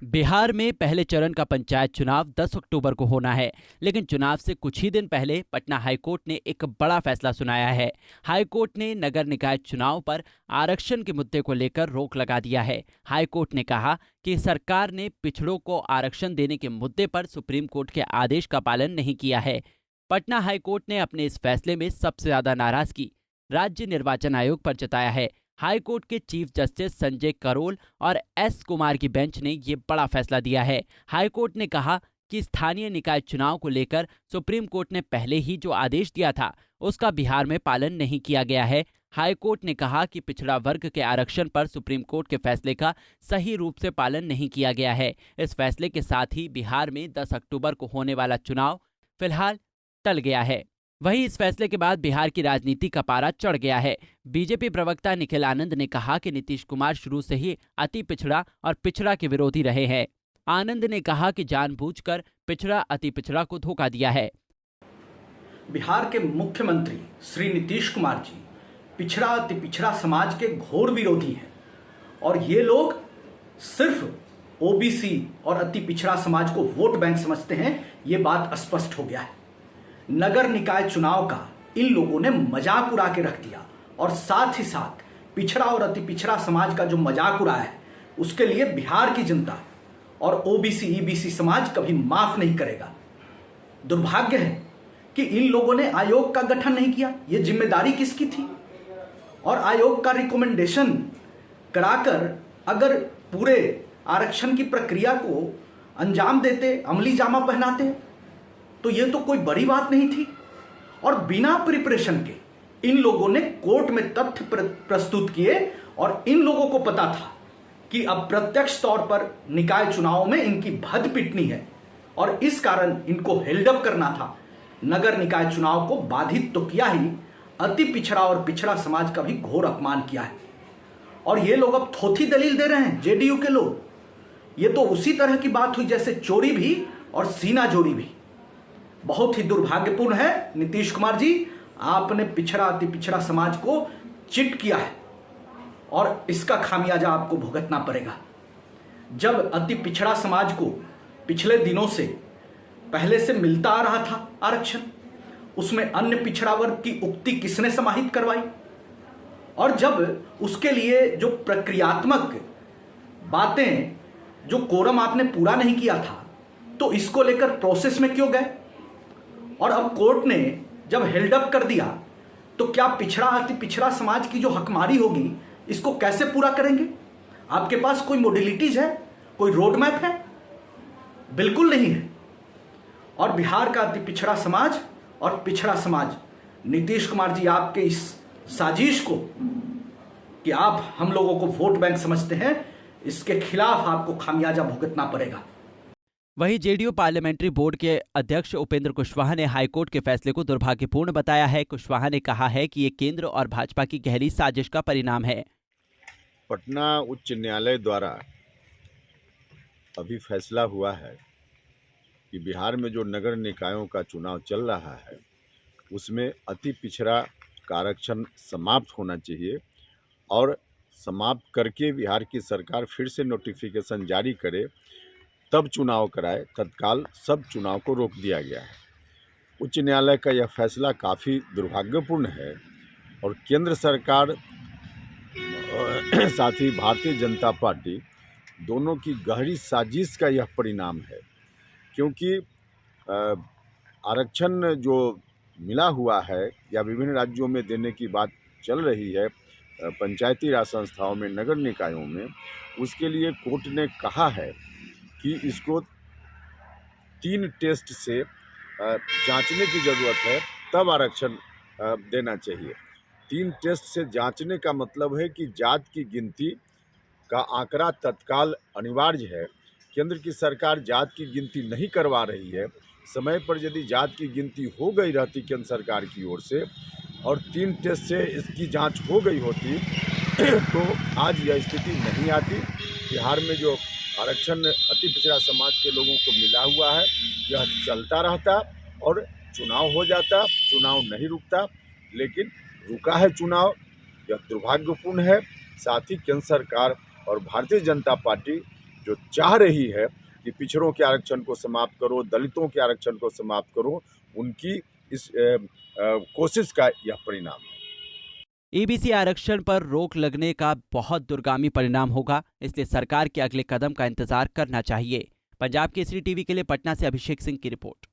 बिहार में पहले चरण का पंचायत चुनाव 10 अक्टूबर को होना है, लेकिन चुनाव से कुछ ही दिन पहले पटना हाईकोर्ट ने एक बड़ा फैसला सुनाया है। हाईकोर्ट ने नगर निकाय चुनाव पर आरक्षण के मुद्दे को लेकर रोक लगा दिया है। हाईकोर्ट ने कहा कि सरकार ने पिछड़ों को आरक्षण देने के मुद्दे पर सुप्रीम कोर्ट के आदेश का पालन नहीं किया है। पटना हाईकोर्ट ने अपने इस फैसले में सबसे ज्यादा नाराजगी राज्य निर्वाचन आयोग पर जताया है। हाईकोर्ट के चीफ जस्टिस संजय करोल और एस कुमार की बेंच ने ये बड़ा फैसला दिया है। हाईकोर्ट ने कहा कि स्थानीय निकाय चुनाव को लेकर सुप्रीम कोर्ट ने पहले ही जो आदेश दिया था उसका बिहार में पालन नहीं किया गया है। हाईकोर्ट ने कहा कि पिछड़ा वर्ग के आरक्षण पर सुप्रीम कोर्ट के फैसले का सही रूप से पालन नहीं किया गया है। इस फैसले के साथ ही बिहार में 10 अक्टूबर को होने वाला चुनाव फिलहाल टल गया है। वहीं इस फैसले के बाद बिहार की राजनीति का पारा चढ़ गया है। बीजेपी प्रवक्ता निखिल आनंद ने कहा कि नीतीश कुमार शुरू से ही अति पिछड़ा और पिछड़ा के विरोधी रहे हैं। आनंद ने कहा कि जानबूझकर पिछड़ा अति पिछड़ा को धोखा दिया है। बिहार के मुख्यमंत्री श्री नीतीश कुमार जी पिछड़ा अति पिछड़ा समाज के घोर विरोधी हैं और ये लोग सिर्फ ओबीसी और अति पिछड़ा समाज को वोट बैंक समझते हैं। ये बात स्पष्ट हो गया है। नगर निकाय चुनाव का इन लोगों ने मजाक उड़ा के रख दिया और साथ ही साथ पिछड़ा और अति पिछड़ा समाज का जो मजाक उड़ाया है उसके लिए बिहार की जनता और ओबीसी ईबीसी समाज कभी माफ नहीं करेगा। दुर्भाग्य है कि इन लोगों ने आयोग का गठन नहीं किया। ये जिम्मेदारी किसकी थी? और आयोग का रिकमेंडेशन कराकर अगर पूरे आरक्षण की प्रक्रिया को अंजाम देते, अमली जामा पहनाते, तो ये तो कोई बड़ी बात नहीं थी। और बिना प्रिपरेशन के इन लोगों ने कोर्ट में तथ्य प्रस्तुत किए और इन लोगों को पता था कि अब प्रत्यक्ष तौर पर निकाय चुनाव में इनकी भद पिटनी है और इस कारण इनको हेल्डअप करना था। नगर निकाय चुनाव को बाधित तो किया ही, अति पिछड़ा और पिछड़ा समाज का भी घोर अपमान किया है। और ये लोग अब थोथी दलील दे रहे हैं, जेडीयू के लोग। ये तो उसी तरह की बात हुई जैसे चोरी भी और सीना जोड़ी भी। बहुत ही दुर्भाग्यपूर्ण है नीतीश कुमार जी, आपने पिछड़ा अति पिछड़ा समाज को चिट किया है और इसका खामियाजा आपको भुगतना पड़ेगा। जब अति पिछड़ा समाज को पिछले दिनों से पहले से मिलता आ रहा था आरक्षण, उसमें अन्य पिछड़ा वर्ग की उक्ति किसने समाहित करवाई? और जब उसके लिए जो प्रक्रियात्मक बातें, जो कोरम आपने पूरा नहीं किया था, तो इसको लेकर प्रोसेस में क्यों गए? और अब कोर्ट ने जब हेल्डअप कर दिया तो क्या पिछड़ा अति पिछड़ा समाज की जो हकमारी होगी इसको कैसे पूरा करेंगे? आपके पास कोई मॉडलिटीज है, कोई रोड मैप है? बिल्कुल नहीं है। और बिहार का अति पिछड़ा समाज और पिछड़ा समाज, नीतीश कुमार जी आपके इस साजिश को कि आप हम लोगों को वोट बैंक समझते हैं, इसके खिलाफ आपको खामियाजा भुगतना पड़ेगा। वहीं जेडीयू पार्लियामेंट्री बोर्ड के अध्यक्ष उपेंद्र कुशवाहा ने हाईकोर्ट के फैसले को दुर्भाग्यपूर्ण बताया है। कुशवाहा ने कहा है कि ये केंद्र और भाजपा की गहरी साजिश का परिणाम है। पटना उच्च न्यायालय द्वारा अभी फैसला हुआ है कि बिहार में जो नगर निकायों का चुनाव चल रहा है उसमें अति पिछड़ा का आरक्षण समाप्त होना चाहिए और समाप्त करके बिहार की सरकार फिर से नोटिफिकेशन जारी करे, तब चुनाव कराए। तत्काल सब चुनाव को रोक दिया गया है। उच्च न्यायालय का यह फैसला काफ़ी दुर्भाग्यपूर्ण है और केंद्र सरकार साथ ही भारतीय जनता पार्टी दोनों की गहरी साजिश का यह परिणाम है। क्योंकि आरक्षण जो मिला हुआ है या विभिन्न राज्यों में देने की बात चल रही है पंचायती राज संस्थाओं में, नगर निकायों में, उसके लिए कोर्ट ने कहा है कि इसको 3 टेस्ट से जांचने की ज़रूरत है, तब आरक्षण देना चाहिए। 3 टेस्ट से जांचने का मतलब है कि जात की गिनती का आंकड़ा तत्काल अनिवार्य है। केंद्र की सरकार जात की गिनती नहीं करवा रही है। समय पर यदि जात की गिनती हो गई रहती केंद्र सरकार की ओर से और 3 टेस्ट से इसकी जांच हो गई होती तो आज यह स्थिति नहीं आती। बिहार में जो आरक्षण अति पिछड़ा समाज के लोगों को मिला हुआ है यह चलता रहता और चुनाव हो जाता। चुनाव नहीं रुकता, लेकिन रुका है चुनाव, यह दुर्भाग्यपूर्ण है। साथ ही केंद्र सरकार और भारतीय जनता पार्टी जो चाह रही है कि पिछड़ों के आरक्षण को समाप्त करो, दलितों के आरक्षण को समाप्त करो, उनकी इस कोशिश का यह परिणाम है। ईबीसी आरक्षण पर रोक लगने का बहुत दूरगामी परिणाम होगा, इसलिए सरकार के अगले कदम का इंतजार करना चाहिए। पंजाब केसरी टीवी के लिए पटना से अभिषेक सिंह की रिपोर्ट।